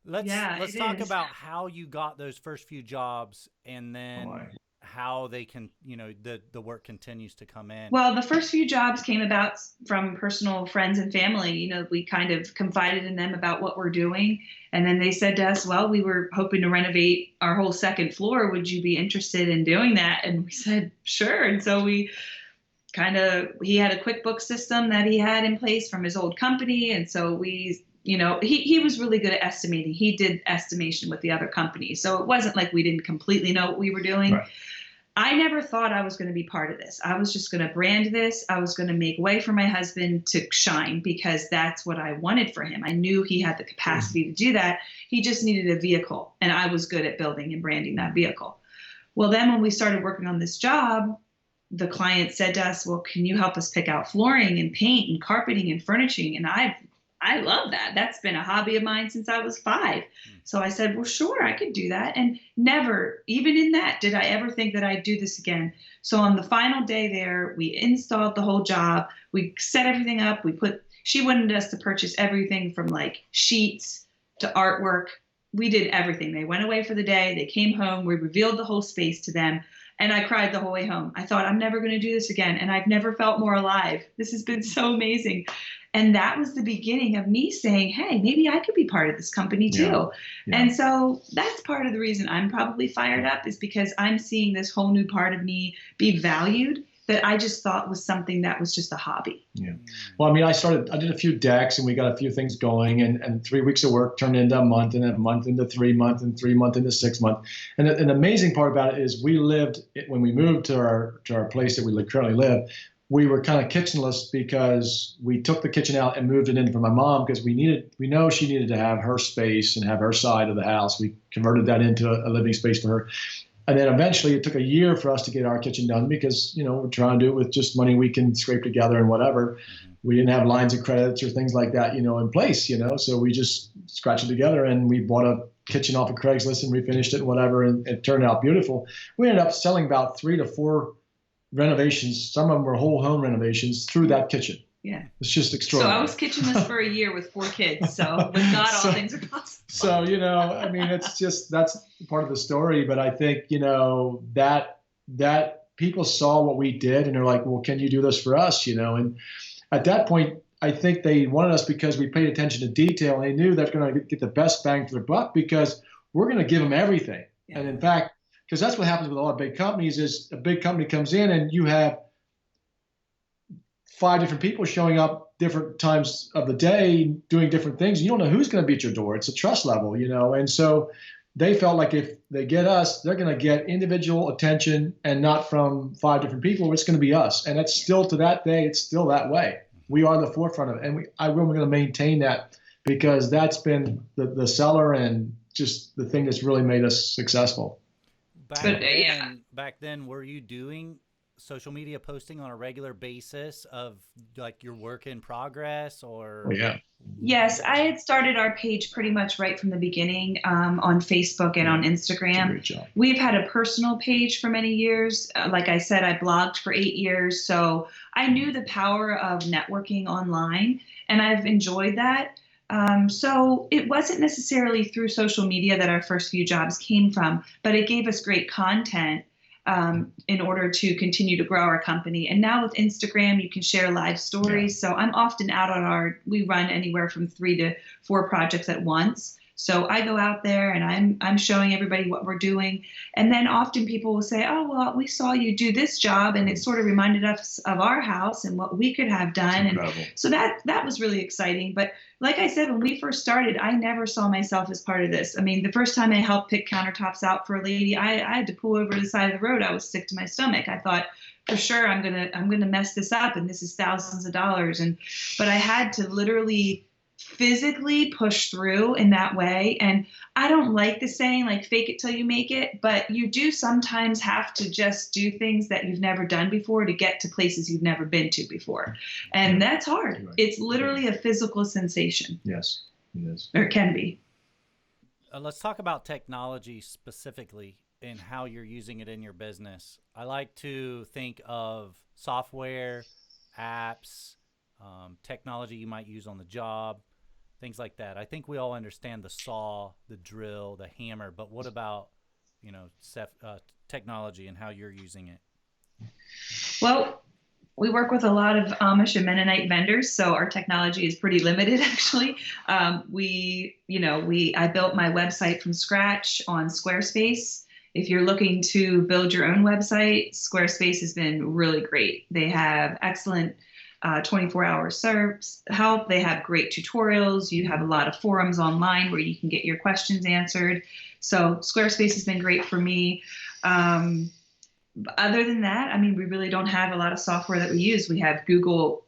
Let's it talk is. about how you got those first few jobs, and then Boy. how they can, the work continues to come in. Well, the first few jobs came about from personal friends and family. We kind of confided in them about what we're doing. And then they said to us, well, we were hoping to renovate our whole second floor. Would you be interested in doing that? And we said, sure. And so he had a QuickBooks system that he had in place from his old company. And so he was really good at estimating. He did estimation with the other companies. So it wasn't like we didn't completely know what we were doing. Right. I never thought I was going to be part of this. I was just going to brand this. I was going to make way for my husband to shine because that's what I wanted for him. I knew he had the capacity to do that. He just needed a vehicle, and I was good at building and branding that vehicle. Well, then when we started working on this job, the client said to us, well, can you help us pick out flooring and paint and carpeting and furnishing? And I love that. That's been a hobby of mine since I was 5. So I said, well, sure, I could do that. And never, even in that, did I ever think that I'd do this again. So on the final day there, we installed the whole job. We set everything up. She wanted us to purchase everything from like sheets to artwork. We did everything. They went away for the day. They came home. We revealed the whole space to them. And I cried the whole way home. I thought, I'm never going to do this again. And I've never felt more alive. This has been so amazing. And that was the beginning of me saying, hey, maybe I could be part of this company too. Yeah. Yeah. And so that's part of the reason I'm probably fired up, is because I'm seeing this whole new part of me be valued that I just thought was something that was just a hobby. Yeah. Well, I mean, I did a few decks and we got a few things going, and 3 weeks of work turned into a month, and a month into 3 months, and 3 months into 6 months. And the amazing part about it is when we moved to our place that we currently live, we were kind of kitchenless because we took the kitchen out and moved it in for my mom because we know she needed to have her space and have her side of the house. We converted that into a living space for her. And then eventually it took a year for us to get our kitchen done because, we're trying to do it with just money we can scrape together and whatever. We didn't have lines of credits or things like that, in place, so we just scratched it together, and we bought a kitchen off of Craigslist and refinished it and whatever. And it turned out beautiful. We ended up selling about 3 to 4 renovations. Some of them were whole home renovations through that kitchen. Yeah. It's just So extraordinary. I was kitchenless for a year with 4 kids. So with God, all things are possible. So, I mean, that's part of the story. But I think, that people saw what we did and they're like, well, can you do this for us? And at that point, I think they wanted us because we paid attention to detail, and they knew they're going to get the best bang for their buck because we're going to give them everything. Yeah. And in fact, because that's what happens with a lot of big companies is a big company comes in and you have 5 different people showing up different times of the day doing different things. You don't know who's going to be at your door. It's a trust level, And so they felt like if they get us, they're going to get individual attention and not from 5 different people. It's going to be us. And it's still to that day, it's still that way. We are the forefront of it. And we're going to maintain that because that's been the seller and just the thing that's really made us successful. Back then, were you doing social media posting on a regular basis of like your work in progress or? Oh, yeah. Yes, I had started our page pretty much right from the beginning on Facebook and on Instagram. Great job. We've had a personal page for many years. Like I said, I blogged for 8 years. So I knew the power of networking online, and I've enjoyed that. So it wasn't necessarily through social media that our first few jobs came from, but it gave us great content in order to continue to grow our company. And now with Instagram, you can share live stories. Yeah. So I'm often out on we run anywhere from 3 to 4 projects at once. So I go out there and I'm showing everybody what we're doing. And then often people will say, oh, well, we saw you do this job, and it sort of reminded us of our house and what we could have done. And so that was really exciting. But like I said, when we first started, I never saw myself as part of this. I mean, the first time I helped pick countertops out for a lady, I had to pull over to the side of the road. I was sick to my stomach. I thought, for sure, I'm gonna mess this up, and this is thousands of dollars. But I had to literally physically push through in that way. And I don't like the saying like fake it till you make it, but you do sometimes have to just do things that you've never done before to get to places you've never been to before. And that's hard. Right. It's literally a physical sensation. Yes, it is. Or it can be. Let's talk about technology specifically and how you're using it in your business. I like to think of software, apps, technology you might use on the job. things like that. I think we all understand the saw, the drill, the hammer, but what about, technology and how you're using it? Well, we work with a lot of Amish and Mennonite vendors, so our technology is pretty limited, actually. I built my website from scratch on Squarespace. If you're looking to build your own website, Squarespace has been really great. They have excellent 24-hour help. They have great tutorials. You have a lot of forums online where you can get your questions answered. So Squarespace has been great for me. Other than that, I mean, we really don't have a lot of software that we use. We have Google,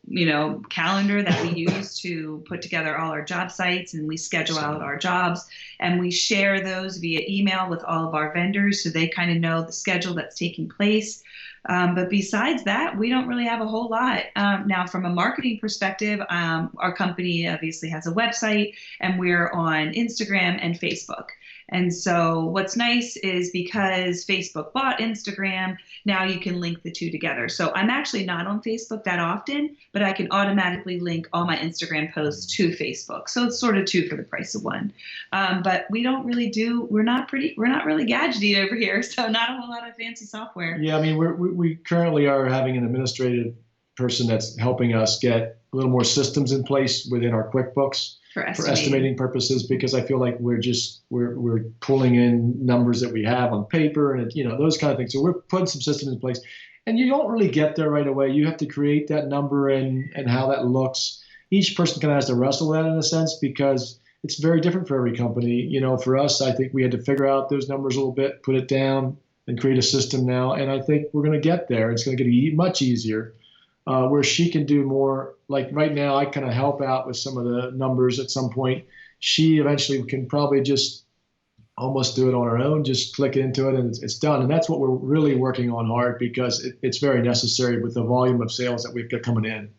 Calendar that we use to put together all our job sites, and we schedule out our jobs, and we share those via email with all of our vendors so they kind of know the schedule that's taking place. But besides that, we don't really have a whole lot. Now, from a marketing perspective, our company obviously has a website, and we're on Instagram and Facebook. And so what's nice is because Facebook bought Instagram, now you can link the two together. So I'm actually not on Facebook that often, but I can automatically link all my Instagram posts to Facebook. So it's sort of two for the price of one. But we don't really we're not really gadgety over here. So not a whole lot of fancy software. Yeah, I mean, we currently are having an administrative person that's helping us get a little more systems in place within our QuickBooks for estimating purposes, because I feel like we're pulling in numbers that we have on paper and those kind of things. So we're putting some systems in place, and you don't really get there right away. You have to create that number and how that looks. Each person kind of has to wrestle with that in a sense, because it's very different for every company. For us, I think we had to figure out those numbers a little bit, put it down, and create a system now. And I think we're going to get there. It's going to get much easier. Where she can do more, like right now, I kind of help out with some of the numbers at some point. She eventually can probably just almost do it on her own, just click into it and it's done. And that's what we're really working on hard, because it's very necessary with the volume of sales that we've got coming in.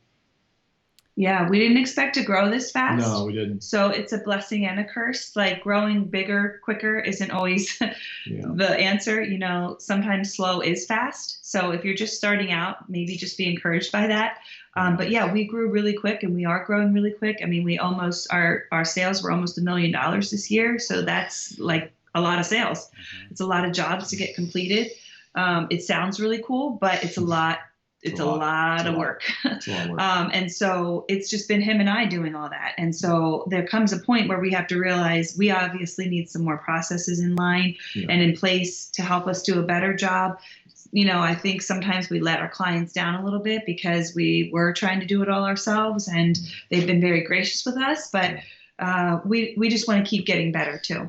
Yeah, we didn't expect to grow this fast. No, we didn't. So it's a blessing and a curse. Like growing bigger, quicker isn't always the answer. Sometimes slow is fast. So if you're just starting out, maybe just be encouraged by that. But yeah, we grew really quick, and we are growing really quick. I mean, our sales were almost $1 million this year. So that's like a lot of sales. Mm-hmm. It's a lot of jobs to get completed. It sounds really cool, but it's a lot. It's a lot of work. It's a lot of work. And so it's just been him and I doing all that. And so there comes a point where we have to realize we obviously need some more processes in line and in place to help us do a better job. I think sometimes we let our clients down a little bit because we were trying to do it all ourselves, and they've been very gracious with us, but we just want to keep getting better too.